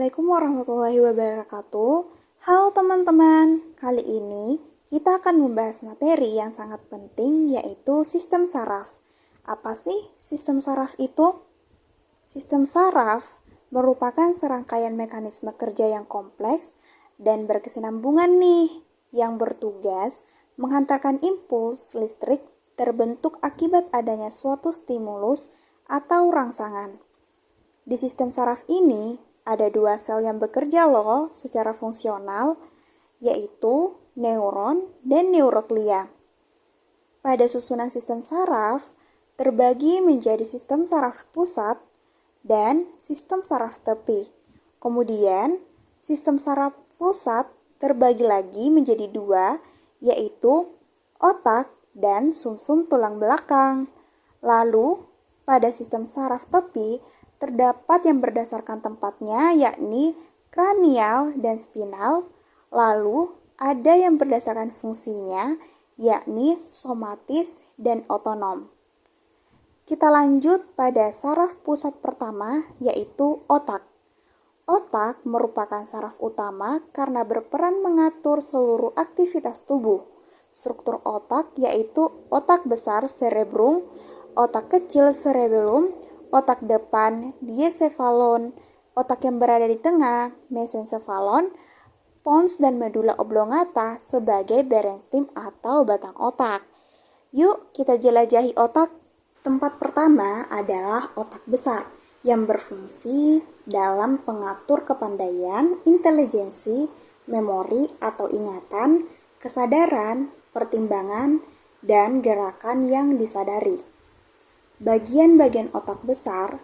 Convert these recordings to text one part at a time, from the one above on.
Assalamualaikum warahmatullahi wabarakatuh. Halo teman-teman, kali ini kita akan membahas materi yang sangat penting yaitu sistem saraf. Apa sih sistem saraf itu? Sistem saraf merupakan serangkaian mekanisme kerja yang kompleks dan berkesinambungan nih, yang bertugas menghantarkan impuls listrik terbentuk akibat adanya suatu stimulus atau rangsangan. Di sistem saraf ini, ada dua sel yang bekerja loh secara fungsional, yaitu neuron dan neuroglia. Pada susunan sistem saraf, terbagi menjadi sistem saraf pusat dan sistem saraf tepi. Kemudian, sistem saraf pusat terbagi lagi menjadi dua, yaitu otak dan sumsum tulang belakang. Lalu, pada sistem saraf tepi, terdapat yang berdasarkan tempatnya yakni kranial dan spinal, lalu ada yang berdasarkan fungsinya yakni somatis dan otonom. Kita lanjut pada saraf pusat pertama yaitu otak. Otak merupakan saraf utama karena berperan mengatur seluruh aktivitas tubuh. Struktur otak yaitu otak besar cerebrum, otak kecil cerebellum, otak depan diencephalon, otak yang berada di tengah mesencephalon, pons dan medula oblongata sebagai brainstem atau batang otak. Yuk kita jelajahi otak. Tempat pertama adalah otak besar yang berfungsi dalam pengatur kepandaian, intelijensi, memori atau ingatan, kesadaran, pertimbangan, dan gerakan yang disadari. Bagian-bagian otak besar,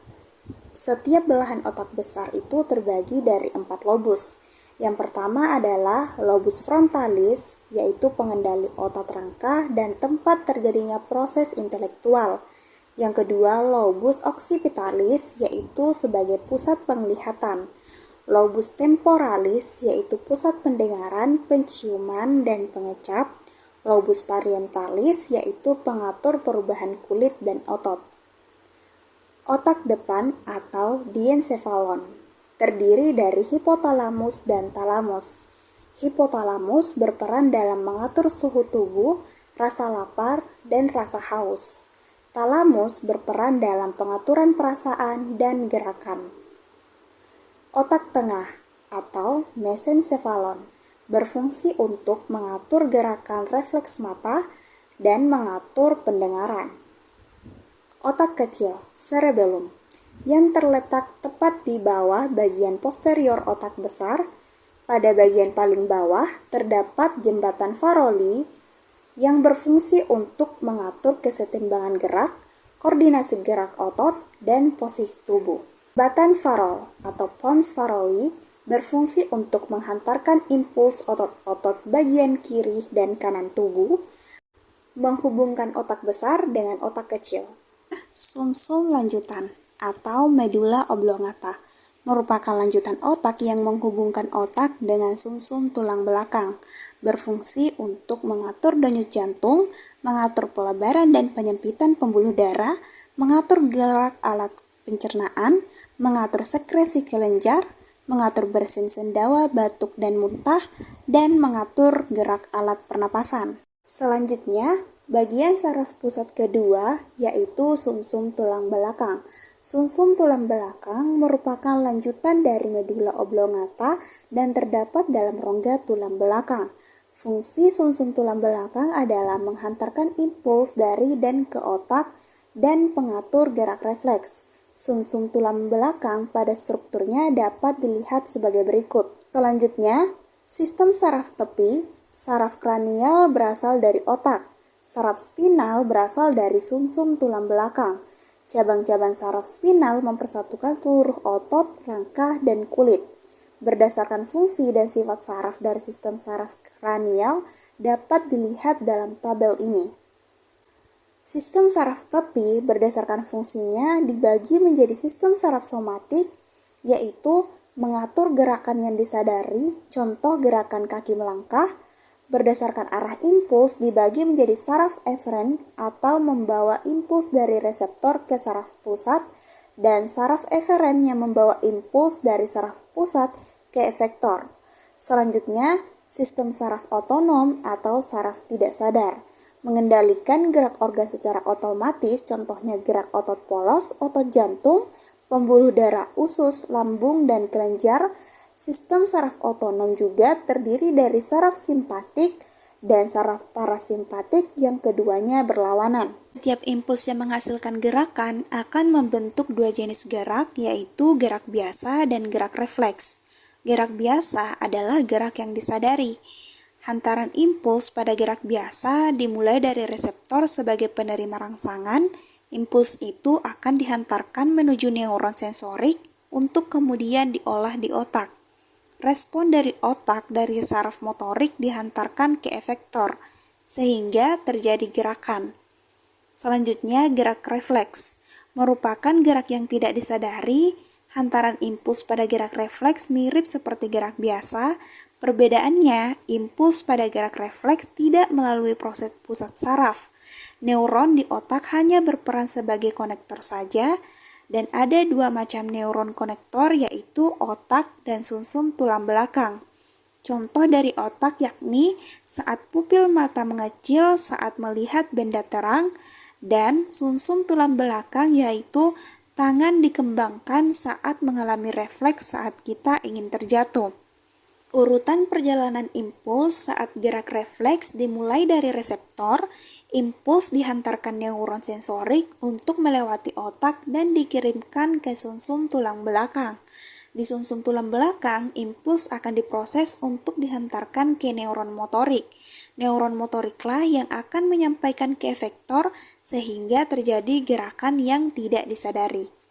setiap belahan otak besar itu terbagi dari 4 lobus. Yang pertama adalah lobus frontalis, yaitu pengendali otot rangka dan tempat terjadinya proses intelektual. Yang kedua, lobus occipitalis, yaitu sebagai pusat penglihatan. Lobus temporalis, yaitu pusat pendengaran, penciuman, dan pengecap. Lobus parietalis, yaitu pengatur perubahan kulit dan otot. Otak depan atau diencephalon terdiri dari hipotalamus dan talamus. Hipotalamus berperan dalam mengatur suhu tubuh, rasa lapar, dan rasa haus. Talamus berperan dalam pengaturan perasaan dan gerakan. Otak tengah atau mesencephalon berfungsi untuk mengatur gerakan refleks mata dan mengatur pendengaran. Otak kecil, cerebellum, yang terletak tepat di bawah bagian posterior otak besar. Pada bagian paling bawah terdapat jembatan Farolli yang berfungsi untuk mengatur kesetimbangan gerak, koordinasi gerak otot, dan posisi tubuh. Jembatan Farol atau pons Farolli berfungsi untuk menghantarkan impuls otot-otot bagian kiri dan kanan tubuh, menghubungkan otak besar dengan otak kecil. Sumsum lanjutan atau medula oblongata merupakan lanjutan otak yang menghubungkan otak dengan sumsum tulang belakang, berfungsi untuk mengatur denyut jantung, mengatur pelebaran dan penyempitan pembuluh darah, mengatur gerak alat pencernaan, mengatur sekresi kelenjar, mengatur bersin sendawa, batuk dan muntah, dan mengatur gerak alat pernapasan. Selanjutnya, bagian saraf pusat kedua yaitu sumsum tulang belakang. Sumsum tulang belakang merupakan lanjutan dari medula oblongata dan terdapat dalam rongga tulang belakang. Fungsi sumsum tulang belakang adalah menghantarkan impuls dari dan ke otak dan pengatur gerak refleks. Sumsum tulang belakang pada strukturnya dapat dilihat sebagai berikut. Selanjutnya, sistem saraf tepi. Saraf kranial berasal dari otak. Saraf spinal berasal dari sumsum tulang belakang. Cabang-cabang saraf spinal mempersatukan seluruh otot, rangka, dan kulit. Berdasarkan fungsi dan sifat saraf dari sistem saraf kranial dapat dilihat dalam tabel ini. Sistem saraf tepi berdasarkan fungsinya dibagi menjadi sistem saraf somatik, yaitu mengatur gerakan yang disadari, contoh gerakan kaki melangkah. Berdasarkan arah impuls dibagi menjadi saraf eferen atau membawa impuls dari reseptor ke saraf pusat, dan saraf eferen yang membawa impuls dari saraf pusat ke efektor. Selanjutnya, sistem saraf otonom atau saraf tidak sadar mengendalikan gerak organ secara otomatis, contohnya gerak otot polos, otot jantung, pembuluh darah usus, lambung, dan kelenjar. Sistem saraf otonom juga terdiri dari saraf simpatik dan saraf parasimpatik yang keduanya berlawanan. Setiap impuls yang menghasilkan gerakan akan membentuk dua jenis gerak, yaitu gerak biasa dan gerak refleks. Gerak biasa adalah gerak yang disadari. Hantaran impuls pada gerak biasa dimulai dari reseptor sebagai penerima rangsangan. Impuls itu akan dihantarkan menuju neuron sensorik untuk kemudian diolah di otak. Respon dari otak dari saraf motorik dihantarkan ke efektor, sehingga terjadi gerakan. Selanjutnya, gerak refleks merupakan gerak yang tidak disadari. Hantaran impuls pada gerak refleks mirip seperti gerak biasa. Perbedaannya, impuls pada gerak refleks tidak melalui proses pusat saraf. Neuron di otak hanya berperan sebagai konektor saja, dan ada dua macam neuron konektor, yaitu otak dan sumsum tulang belakang. Contoh dari otak yakni saat pupil mata mengecil saat melihat benda terang, dan sumsum tulang belakang yaitu tangan dikembangkan saat mengalami refleks saat kita ingin terjatuh. Urutan perjalanan impuls saat gerak refleks dimulai dari reseptor. Impuls dihantarkan neuron sensorik untuk melewati otak dan dikirimkan ke sumsum tulang belakang. Di sumsum tulang belakang, impuls akan diproses untuk dihantarkan ke neuron motorik. Neuron motoriklah yang akan menyampaikan ke efektor sehingga terjadi gerakan yang tidak disadari.